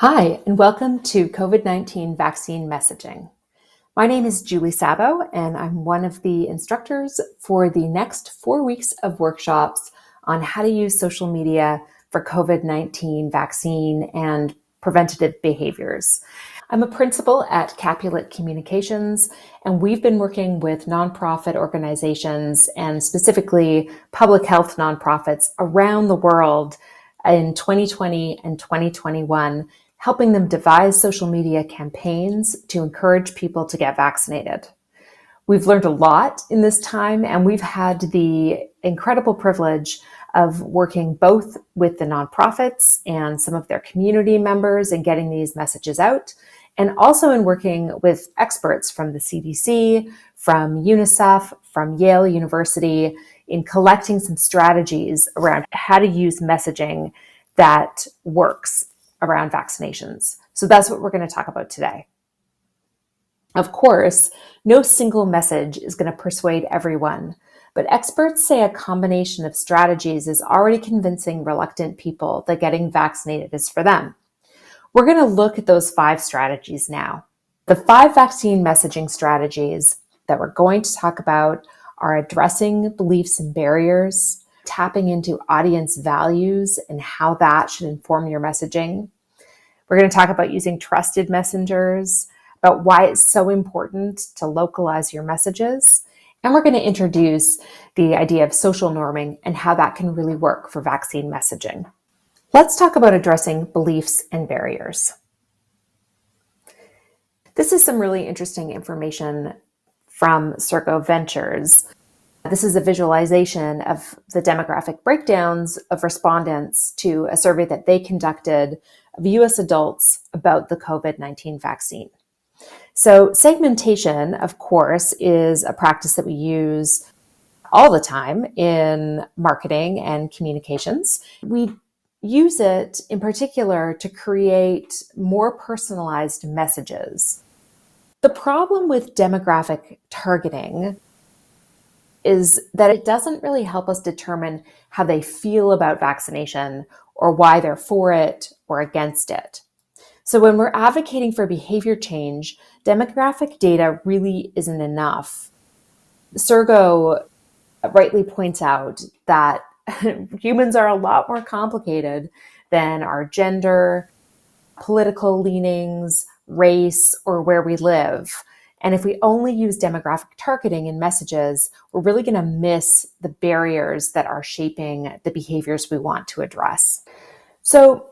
Hi, and welcome to COVID-19 vaccine messaging. My name is Julie Sabo, and I'm one of the instructors for the next 4 weeks of workshops on how to use social media for COVID-19 vaccine and preventative behaviors. I'm a principal at Capulet Communications, and we've been working with nonprofit organizations and specifically public health nonprofits around the world in 2020 and 2021, helping them devise social media campaigns to encourage people to get vaccinated. We've learned a lot in this time, and we've had the incredible privilege of working both with the nonprofits and some of their community members in getting these messages out, and also in working with experts from the CDC, from UNICEF, from Yale University, in collecting some strategies around how to use messaging that works around vaccinations. So that's what we're going to talk about today. Of course, no single message is going to persuade everyone, but experts say a combination of strategies is already convincing reluctant people that getting vaccinated is for them. We're going to look at those 5 strategies now. The 5 vaccine messaging strategies that we're going to talk about are addressing beliefs and barriers, tapping into audience values and how that should inform your messaging. We're going to talk about using trusted messengers, about why it's so important to localize your messages. And we're going to introduce the idea of social norming and how that can really work for vaccine messaging. Let's talk about addressing beliefs and barriers. This is some really interesting information from Serco Ventures. This is a visualization of the demographic breakdowns of respondents to a survey that they conducted of US adults about the COVID-19 vaccine. So segmentation, of course, is a practice that we use all the time in marketing and communications. We use it in particular to create more personalized messages. The problem with demographic targeting is that it doesn't really help us determine how they feel about vaccination or why they're for it or against it. So when we're advocating for behavior change, demographic data really isn't enough. Serco rightly points out that humans are a lot more complicated than our gender, political leanings, race, or where we live. And if we only use demographic targeting in messages, we're really going to miss the barriers that are shaping the behaviors we want to address. So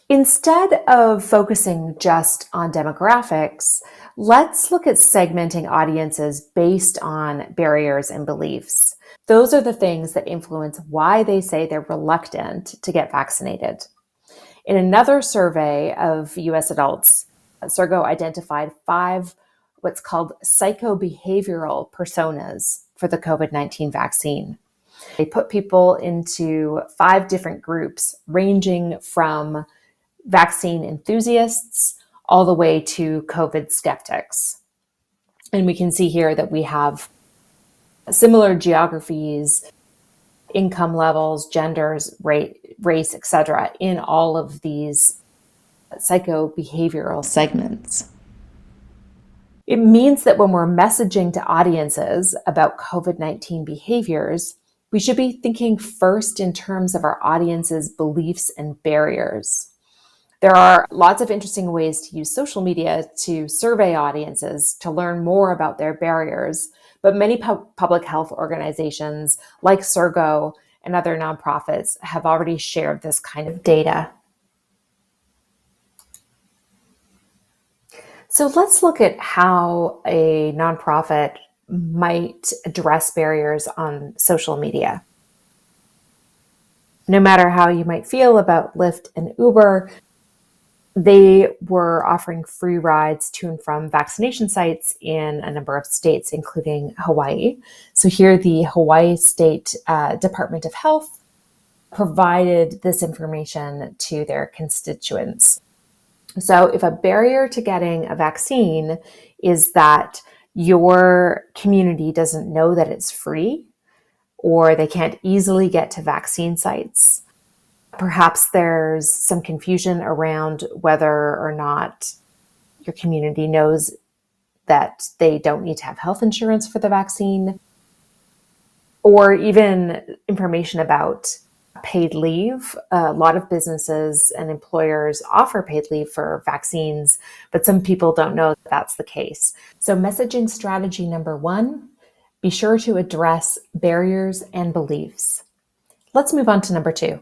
instead of focusing just on demographics, let's look at segmenting audiences based on barriers and beliefs. Those are the things that influence why they say they're reluctant to get vaccinated. In another survey of US adults, Serco identified 5 what's called psychobehavioral personas for the COVID-19 vaccine. They put people into 5 different groups, ranging from vaccine enthusiasts all the way to COVID skeptics. And we can see here that we have similar geographies, income levels, genders, race, etc., in all of these psychobehavioral segments. It means that when we're messaging to audiences about COVID-19 behaviors, we should be thinking first in terms of our audience's beliefs and barriers. There are lots of interesting ways to use social media to survey audiences to learn more about their barriers, but many public health organizations like Serco and other nonprofits have already shared this kind of data. So let's look at how a nonprofit might address barriers on social media. No matter how you might feel about Lyft and Uber, they were offering free rides to and from vaccination sites in a number of states, including Hawaii. So here, the Hawaii State Department of Health provided this information to their constituents. So if a barrier to getting a vaccine is that your community doesn't know that it's free, or they can't easily get to vaccine sites, Perhaps there's some confusion around whether or not your community knows that they don't need to have health insurance for the vaccine, or even information about paid leave. A lot of businesses and employers offer paid leave for vaccines, but some people don't know that that's the case. So, messaging strategy number one, be sure to address barriers and beliefs. Let's move on to number two.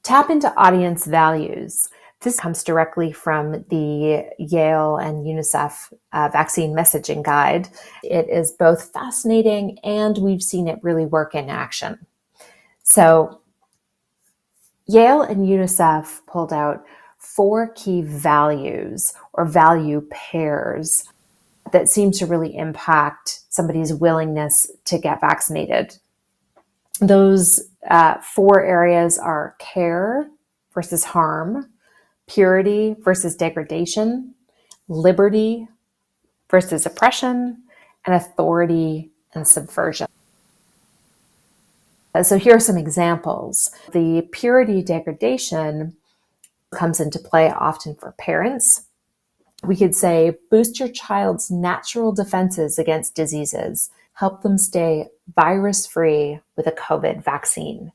Tap into audience values. This comes directly from the Yale and UNICEF vaccine messaging guide. It is both fascinating and we've seen it really work in action. So, Yale and UNICEF pulled out 4 key values or value pairs that seem to really impact somebody's willingness to get vaccinated. Those 4 areas are care versus harm, purity versus degradation, liberty versus oppression, and authority and subversion. So here are some examples. The purity degradation comes into play often for parents. We could say, boost your child's natural defenses against diseases. Help them stay virus-free with a COVID vaccine.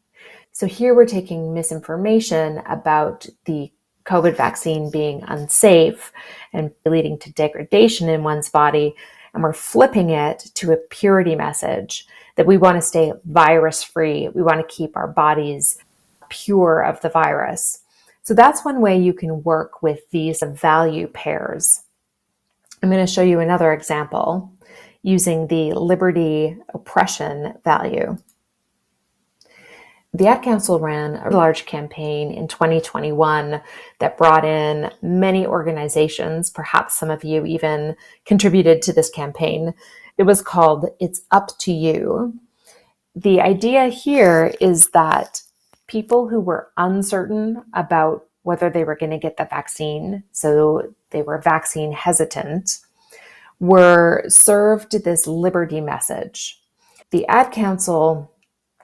So here we're taking misinformation about the COVID vaccine being unsafe and leading to degradation in one's body, and we're flipping it to a purity message that we want to stay virus-free. We want to keep our bodies pure of the virus. So that's one way you can work with these value pairs. I'm going to show you another example using the liberty oppression value. The Ad Council ran a large campaign in 2021 that brought in many organizations. Perhaps some of you even contributed to this campaign. It was called It's Up to You. The idea here is that people who were uncertain about whether they were going to get the vaccine, so they were vaccine hesitant, were served this liberty message. The Ad Council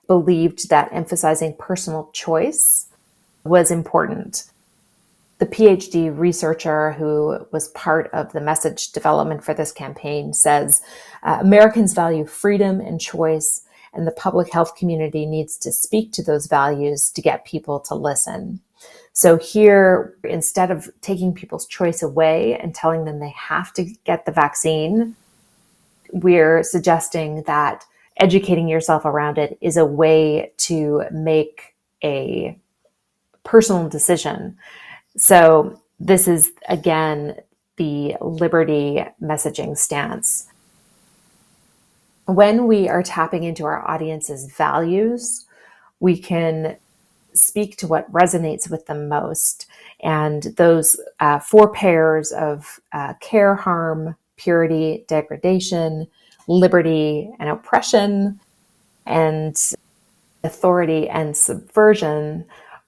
believed that emphasizing personal choice was important. The PhD researcher who was part of the message development for this campaign says, Americans value freedom and choice, and the public health community needs to speak to those values to get people to listen. So here, instead of taking people's choice away and telling them they have to get the vaccine, we're suggesting that educating yourself around it is a way to make a personal decision. So this is, again, the liberty messaging stance. When we are tapping into our audience's values, we can speak to what resonates with them most. And those 4 pairs of care, harm, purity, degradation, liberty and oppression, and authority and subversion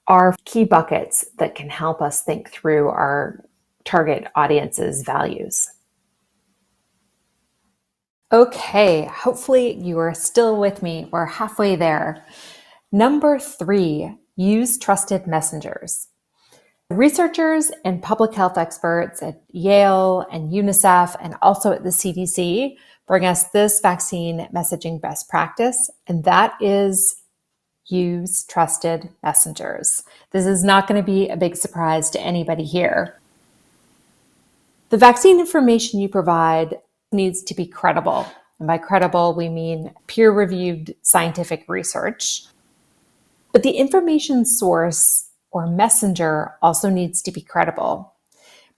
are key buckets that can help us think through our target audience's values. Okay, hopefully you are still with me. We're halfway there. Number 3, use trusted messengers. Researchers and public health experts at Yale and UNICEF and also at the CDC bring us this vaccine messaging best practice, and that is use trusted messengers. This is not going to be a big surprise to anybody here. The vaccine information you provide needs to be credible. And by credible, we mean peer-reviewed scientific research. But the information source or messenger also needs to be credible.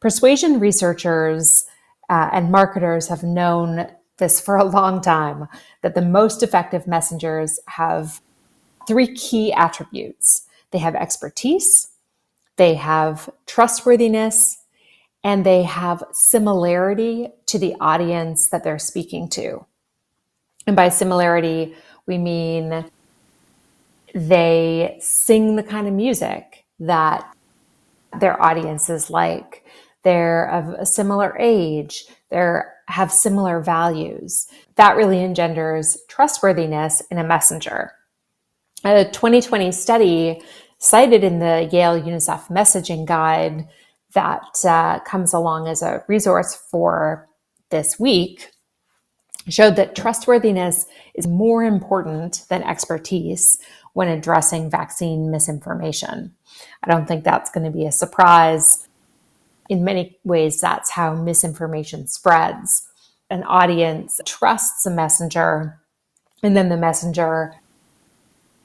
Persuasion researchers and marketers have known this for a long time, that the most effective messengers have 3 key attributes. They have expertise, they have trustworthiness, and they have similarity to the audience that they're speaking to. And by similarity, we mean they sing the kind of music that their audiences like. They're of a similar age. They have similar values. That really engenders trustworthiness in a messenger. A 2020 study cited in the Yale UNICEF messaging guide that comes along as a resource for this week, showed that trustworthiness is more important than expertise when addressing vaccine misinformation. I don't think that's going to be a surprise. In many ways, that's how misinformation spreads. An audience trusts a messenger, and then the messenger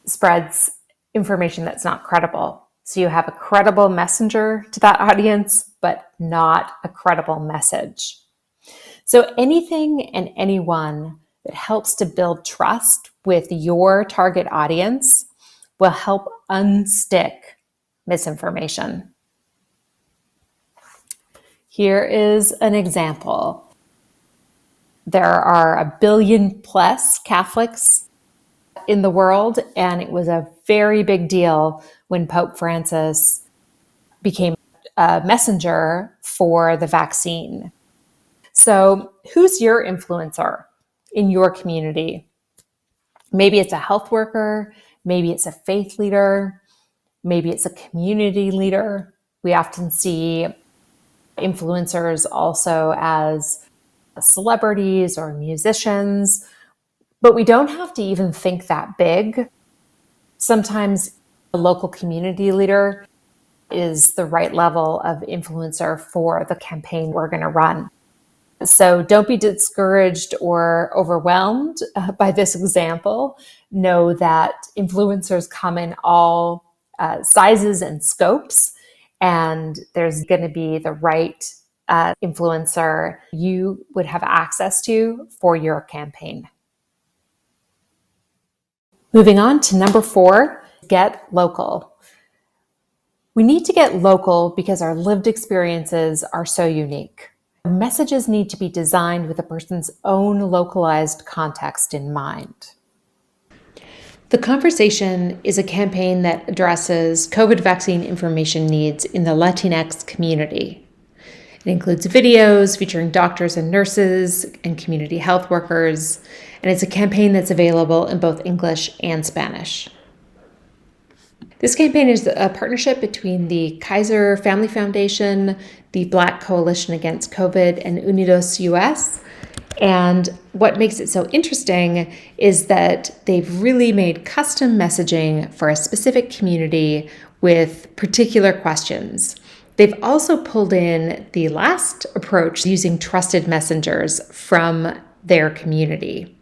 spreads information that's not credible. So you have a credible messenger to that audience, but not a credible message. So anything and anyone that helps to build trust with your target audience will help unstick misinformation. Here is an example. There are 1 billion plus Catholics in the world, and it was a very big deal when Pope Francis became a messenger for the vaccine. So who's your influencer in your community? Maybe it's a health worker, maybe it's a faith leader, maybe it's a community leader. We often see influencers also as celebrities or musicians, but we don't have to even think that big. Sometimes a local community leader is the right level of influencer for the campaign we're going to run. So don't be discouraged or overwhelmed by this example. Know that influencers come in all sizes and scopes, and there's going to be the right influencer you would have access to for your campaign. Moving on to number 4, get local. We need to get local because our lived experiences are so unique. Messages need to be designed with a person's own localized context in mind. The Conversation is a campaign that addresses COVID vaccine information needs in the Latinx community. It includes videos featuring doctors and nurses and community health workers, and it's a campaign that's available in both English and Spanish. This campaign is a partnership between the Kaiser Family Foundation, the Black Coalition Against COVID, and Unidos US. And what makes it so interesting is that they've really made custom messaging for a specific community with particular questions. They've also pulled in the last approach using trusted messengers from their community.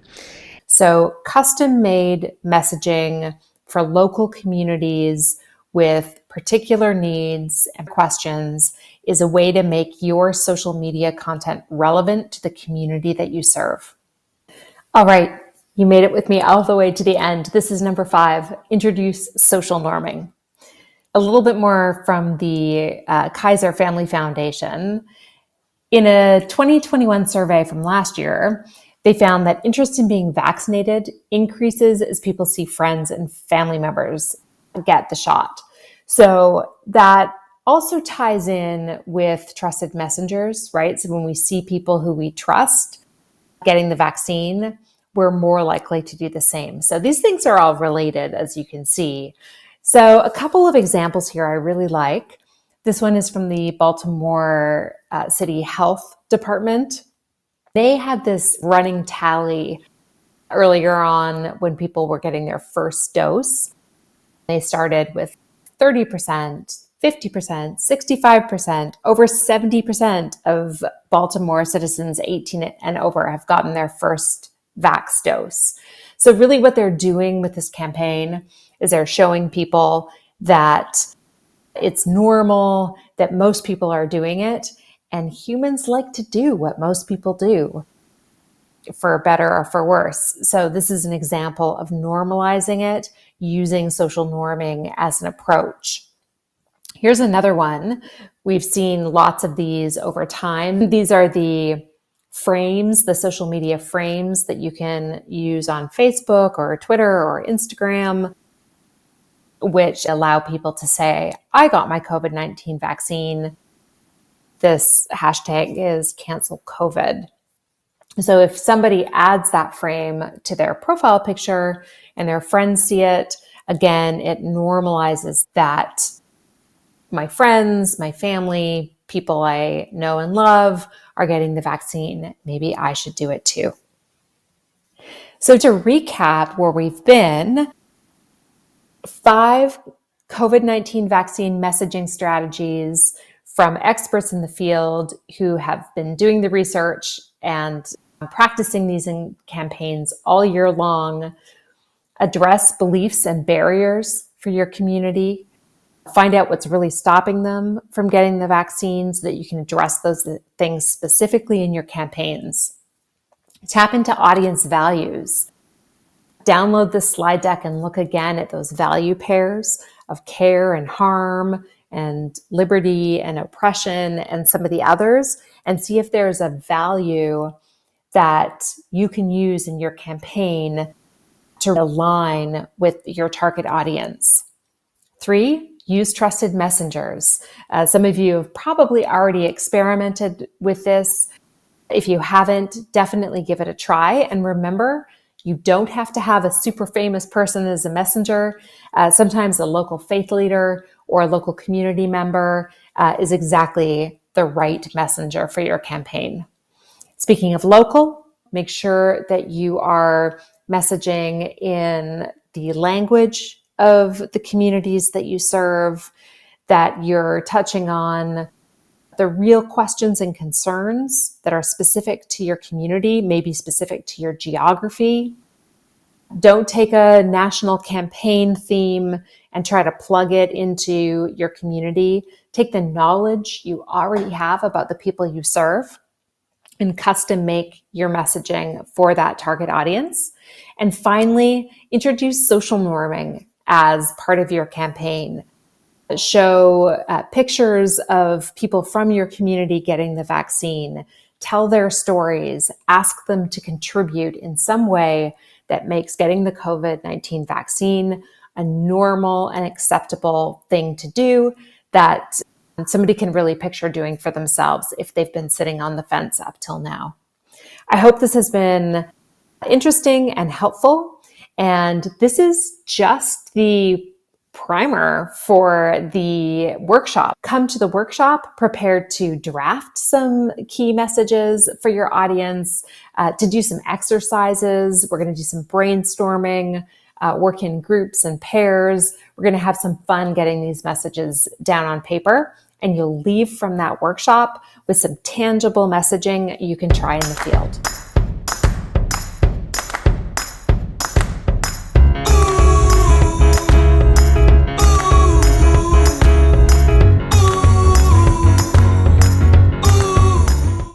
So custom-made messaging for local communities with particular needs and questions is a way to make your social media content relevant to the community that you serve. All right, you made it with me all the way to the end. This is number 5, introduce social norming. A little bit more from the Kaiser Family Foundation. In a 2021 survey from last year, they found that interest in being vaccinated increases as people see friends and family members get the shot. So that also ties in with trusted messengers, right? So when we see people who we trust getting the vaccine, we're more likely to do the same. So these things are all related, as you can see. So a couple of examples here I really like. This one is from the Baltimore City Health Department. They had this running tally earlier on when people were getting their first dose. They started with 30%, 50%, 65%, over 70% of Baltimore citizens 18 and over have gotten their first vax dose. So really what they're doing with this campaign is they're showing people that it's normal, that most people are doing it, and humans like to do what most people do, for better or for worse. So this is an example of normalizing it, using social norming as an approach. Here's another one. We've seen lots of these over time. These are the frames, the social media frames that you can use on Facebook or Twitter or Instagram, which allow people to say, I got my COVID-19 vaccine. This hashtag is cancel COVID. So if somebody adds that frame to their profile picture and their friends see it, Again, it normalizes that my friends, my family, people I know and love are getting the vaccine. Maybe I should do it too. So to recap where we've been, 5 COVID-19 vaccine messaging strategies from experts in the field who have been doing the research and practicing these in campaigns all year long. Address beliefs and barriers for your community. Find out what's really stopping them from getting the vaccine so that you can address those things specifically in your campaigns. Tap into audience values. Download the slide deck and look again at those value pairs of care and harm and liberty and oppression and some of the others, and see if there's a value that you can use in your campaign to align with your target audience. 3, use trusted messengers. Some of you have probably already experimented with this. If you haven't, definitely give it a try. And remember, you don't have to have a super famous person as a messenger. Sometimes a local faith leader or a local community member is exactly the right messenger for your campaign. Speaking of local, make sure that you are messaging in the language of the communities that you serve, that you're touching on the real questions and concerns that are specific to your community, maybe specific to your geography. Don't take a national campaign theme and try to plug it into your community. Take the knowledge you already have about the people you serve and custom make your messaging for that target audience. And finally, introduce social norming as part of your campaign. Show pictures of people from your community getting the vaccine. Tell their stories. Ask them to contribute in some way that makes getting the COVID-19 vaccine a normal and acceptable thing to do that somebody can really picture doing for themselves if they've been sitting on the fence up till now. I hope this has been interesting and helpful. And this is just the primer for the workshop. Come to the workshop prepared to draft some key messages for your audience, to do some exercises. We're going to do some brainstorming, work in groups and pairs. We're going to have some fun getting these messages down on paper, and you'll leave from that workshop with some tangible messaging you can try in the field.